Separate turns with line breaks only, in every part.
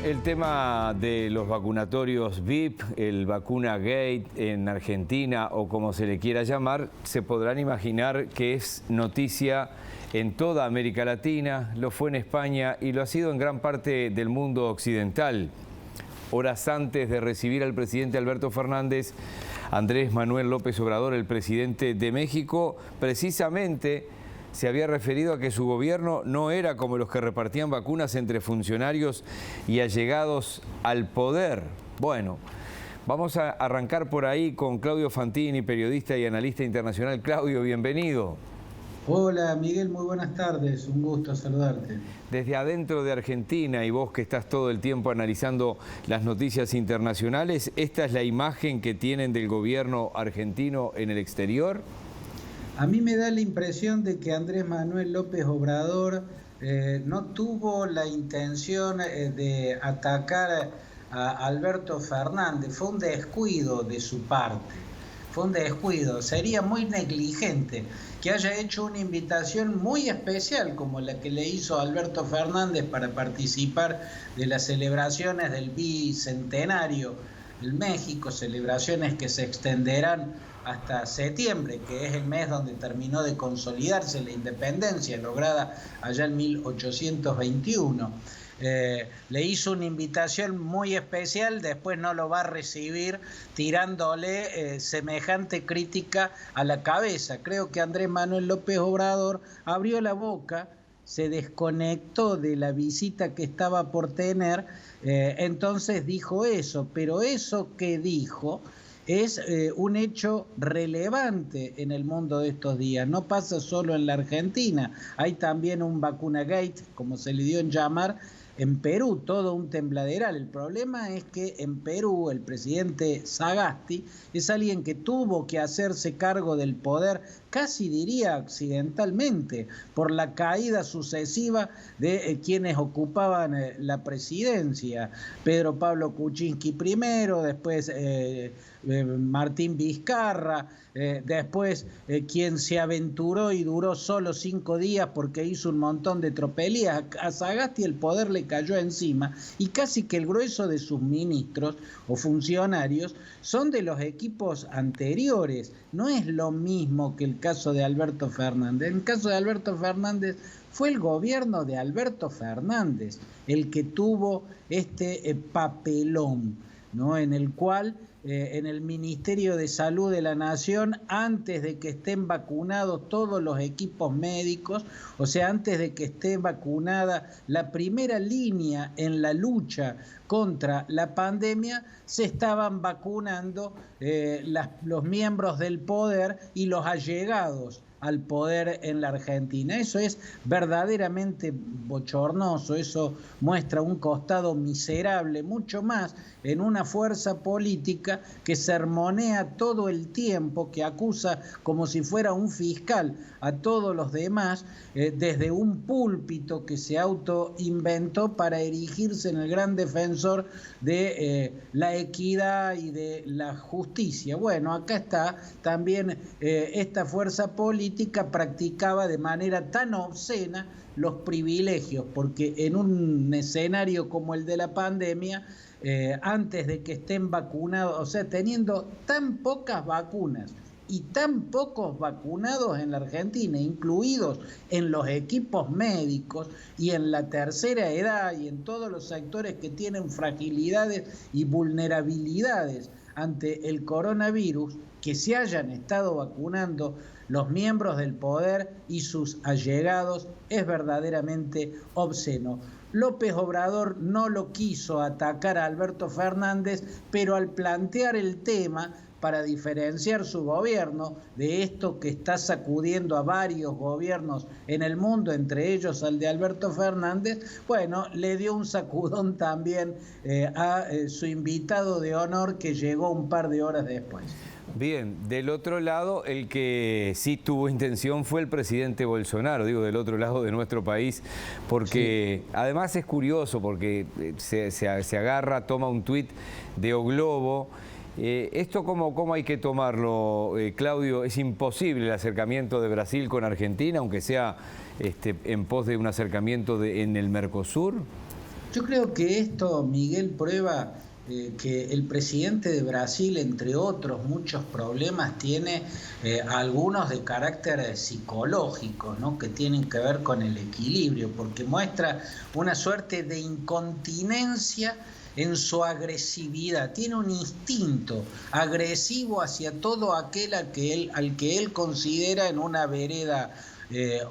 El tema de los vacunatorios VIP, el Vacuna Gate en Argentina o como se le quiera llamar, se podrán imaginar que es noticia en toda América Latina, lo fue en España y lo ha sido en gran parte del mundo occidental. Horas antes de recibir al presidente Alberto Fernández, Andrés Manuel López Obrador, el presidente de México, precisamente se había referido a que su gobierno no era como los que repartían vacunas entre funcionarios y allegados al poder. Bueno, vamos a arrancar por ahí con Claudio Fantini, periodista y analista internacional. Claudio, bienvenido.
Hola Miguel, muy buenas tardes, un gusto saludarte.
Desde adentro de Argentina, y vos que estás todo el tiempo analizando las noticias internacionales, ¿esta es la imagen que tienen del gobierno argentino en el exterior?
A mí me da la impresión de que Andrés Manuel López Obrador no tuvo la intención de atacar a Alberto Fernández. Fue un descuido de su parte, fue un descuido. Sería muy negligente que haya hecho una invitación muy especial como la que le hizo Alberto Fernández para participar de las celebraciones del bicentenario en México, celebraciones que se extenderán hasta septiembre, que es el mes donde terminó de consolidarse la independencia lograda allá en 1821. Le hizo una invitación muy especial, después no lo va a recibir tirándole semejante crítica a la cabeza. Creo que Andrés Manuel López Obrador abrió la boca, se desconectó de la visita que estaba por tener, entonces dijo eso, pero eso que dijo es un hecho relevante en el mundo de estos días. No pasa solo en la Argentina, hay también un Vacuna Gate, como se le dio en llamar, en Perú, todo un tembladeral. El problema es que en Perú el presidente Sagasti es alguien que tuvo que hacerse cargo del poder, casi diría accidentalmente, por la caída sucesiva de quienes ocupaban la presidencia. Pedro Pablo Kuczynski primero, después Martín Vizcarra, después quien se aventuró y duró solo 5 días porque hizo un montón de tropelías. A Sagasti el poder le cayó encima y casi que el grueso de sus ministros o funcionarios son de los equipos anteriores. No es lo mismo que el caso de Alberto Fernández. En el caso de Alberto Fernández fue el gobierno de Alberto Fernández el que tuvo este papelón, ¿no? En el cual en el Ministerio de Salud de la Nación, antes de que estén vacunados todos los equipos médicos, o sea, antes de que esté vacunada la primera línea en la lucha contra la pandemia, se estaban vacunando los miembros del poder y los allegados al poder en la Argentina. Eso es verdaderamente bochornoso, eso muestra un costado miserable, mucho más en una fuerza política que sermonea todo el tiempo, que acusa como si fuera un fiscal a todos los demás, desde un púlpito que se autoinventó para erigirse en el gran defensor de la equidad y de la justicia. Bueno, acá está también esta fuerza política practicaba de manera tan obscena los privilegios, porque en un escenario como el de la pandemia, antes de que estén vacunados, o sea, teniendo tan pocas vacunas y tan pocos vacunados en la Argentina, incluidos en los equipos médicos y en la tercera edad y en todos los sectores que tienen fragilidades y vulnerabilidades ante el coronavirus, que se hayan estado vacunando los miembros del poder y sus allegados es verdaderamente obsceno. López Obrador no lo quiso atacar a Alberto Fernández, pero al plantear el tema para diferenciar su gobierno de esto que está sacudiendo a varios gobiernos en el mundo, entre ellos al de Alberto Fernández, bueno, le dio un sacudón también a su invitado de honor que llegó un par de horas después.
Bien, del otro lado, el que sí tuvo intención fue el presidente Bolsonaro, digo, del otro lado de nuestro país, porque sí. Además es curioso, porque se agarra, toma un tuit de O Globo. ¿Esto cómo hay que tomarlo, Claudio? ¿Es imposible el acercamiento de Brasil con Argentina, aunque sea en pos de un acercamiento en el Mercosur?
Yo creo que esto, Miguel, prueba que el presidente de Brasil, entre otros muchos problemas, tiene algunos de carácter psicológico, ¿no? Que tienen que ver con el equilibrio, porque muestra una suerte de incontinencia en su agresividad. Tiene un instinto agresivo hacia todo aquel al que él considera en una vereda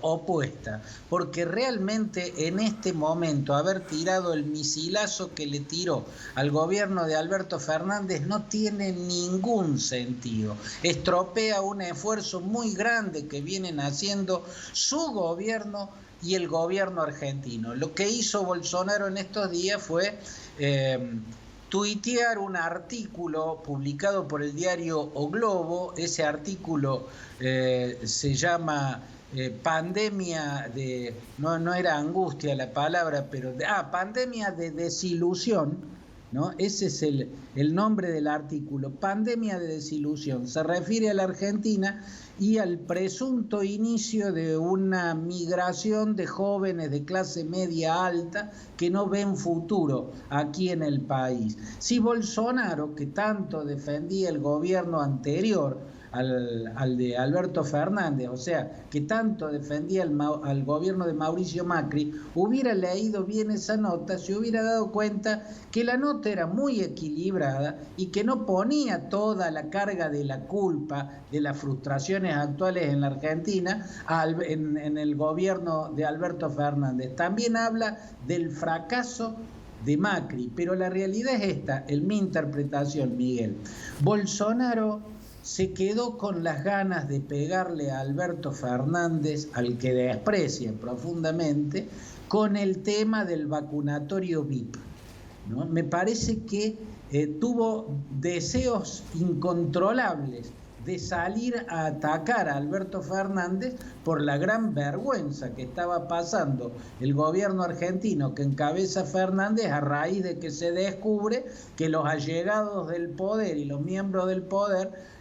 opuesta, porque realmente en este momento haber tirado el misilazo que le tiró al gobierno de Alberto Fernández no tiene ningún sentido, estropea un esfuerzo muy grande que vienen haciendo su gobierno y el gobierno argentino. Lo que hizo Bolsonaro en estos días fue tuitear un artículo publicado por el diario O Globo. Ese artículo se llama pandemia de, no era angustia la palabra, pero pandemia de desilusión, ¿no? Ese es el nombre del artículo, pandemia de desilusión. Se refiere a la Argentina y al presunto inicio de una migración de jóvenes de clase media alta que no ven futuro aquí en el país. Si Bolsonaro, que tanto defendía el gobierno anterior al de Alberto Fernández, o sea, que tanto defendía al gobierno de Mauricio Macri, hubiera leído bien esa nota, se hubiera dado cuenta que la nota era muy equilibrada y que no ponía toda la carga de la culpa de las frustraciones actuales en la Argentina en el gobierno de Alberto Fernández. También habla del fracaso de Macri, pero la realidad es esta, en mi interpretación, Miguel. Bolsonaro se quedó con las ganas de pegarle a Alberto Fernández, al que desprecia profundamente, con el tema del vacunatorio VIP, ¿no? Me parece que tuvo deseos incontrolables de salir a atacar a Alberto Fernández por la gran vergüenza que estaba pasando el gobierno argentino que encabeza Fernández a raíz de que se descubre que los allegados del poder y los miembros del poder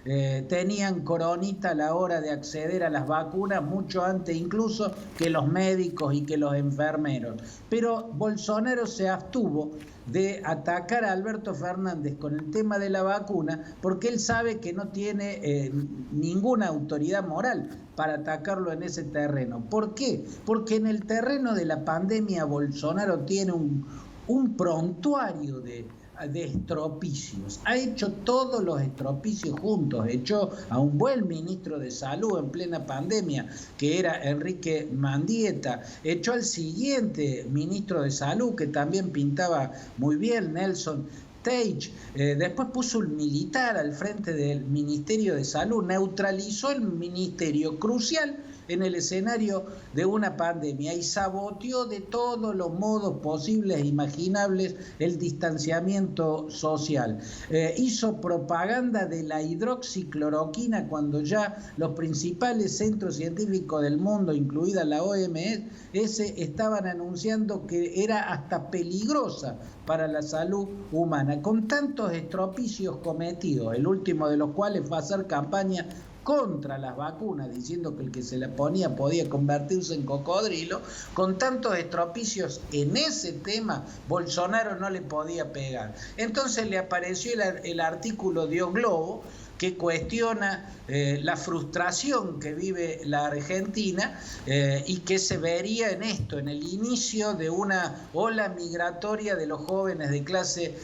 tenían coronita a la hora de acceder a las vacunas mucho antes incluso que los médicos y que los enfermeros. Pero Bolsonaro se abstuvo de atacar a Alberto Fernández con el tema de la vacuna porque él sabe que no tiene ninguna autoridad moral para atacarlo en ese terreno. ¿Por qué? Porque en el terreno de la pandemia Bolsonaro tiene un prontuario de estropicios, ha hecho todos los estropicios juntos, echó a un buen ministro de salud en plena pandemia que era Enrique Mendieta, echó al siguiente ministro de salud que también pintaba muy bien, Nelson Teich, después puso un militar al frente del Ministerio de Salud, neutralizó el ministerio crucial en el escenario de una pandemia y saboteó de todos los modos posibles e imaginables el distanciamiento social. Hizo propaganda de la hidroxicloroquina cuando ya los principales centros científicos del mundo, incluida la OMS, estaban anunciando que era hasta peligrosa para la salud humana, con tantos estropicios cometidos, el último de los cuales fue hacer campaña contra las vacunas, diciendo que el que se la ponía podía convertirse en cocodrilo. Con tantos estropicios en ese tema, Bolsonaro no le podía pegar. Entonces le apareció el artículo de O Globo, que cuestiona la frustración que vive la Argentina y que se vería en esto, en el inicio de una ola migratoria de los jóvenes de clase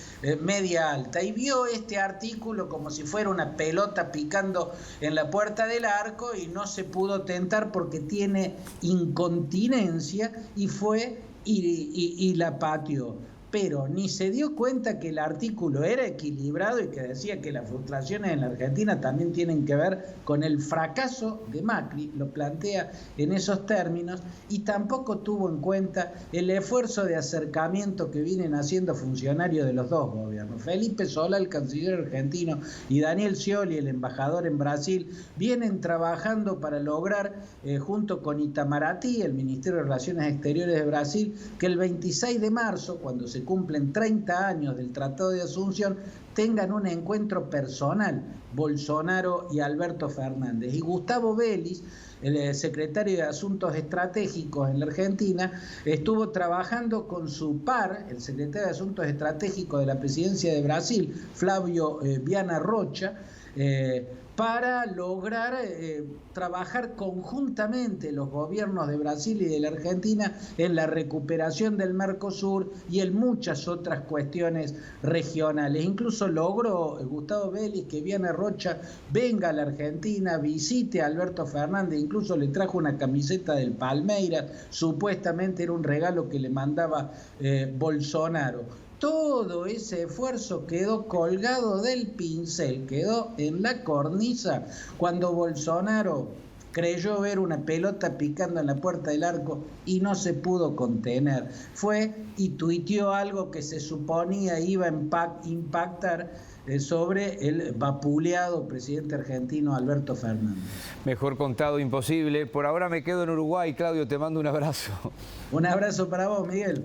media alta. Y vio este artículo como si fuera una pelota picando en la puerta del arco y no se pudo tentar porque tiene incontinencia y fue y la pateó. Pero ni se dio cuenta que el artículo era equilibrado y que decía que las frustraciones en la Argentina también tienen que ver con el fracaso de Macri, lo plantea en esos términos, y tampoco tuvo en cuenta el esfuerzo de acercamiento que vienen haciendo funcionarios de los dos gobiernos. Felipe Solá, el canciller argentino, y Daniel Scioli, el embajador en Brasil, vienen trabajando para lograr, junto con Itamaraty, el Ministerio de Relaciones Exteriores de Brasil, que el 26 de marzo, cuando se se cumplen 30 años del Tratado de Asunción, tengan un encuentro personal, Bolsonaro y Alberto Fernández. Y Gustavo Vélez, el secretario de Asuntos Estratégicos en la Argentina, estuvo trabajando con su par, el secretario de Asuntos Estratégicos de la Presidencia de Brasil, Flavio Viana Rocha, para lograr trabajar conjuntamente los gobiernos de Brasil y de la Argentina en la recuperación del Mercosur y en muchas otras cuestiones regionales. Incluso logró Gustavo Vélez que Viana Rocha venga a la Argentina, visite a Alberto Fernández, incluso le trajo una camiseta del Palmeiras, supuestamente era un regalo que le mandaba Bolsonaro. Todo ese esfuerzo quedó colgado del pincel, quedó en la cornisa cuando Bolsonaro creyó ver una pelota picando en la puerta del arco y no se pudo contener. Fue y tuiteó algo que se suponía iba a impactar sobre el vapuleado presidente argentino Alberto Fernández.
Mejor contado imposible. Por ahora me quedo en Uruguay. Claudio, te mando un abrazo.
Un abrazo para vos, Miguel.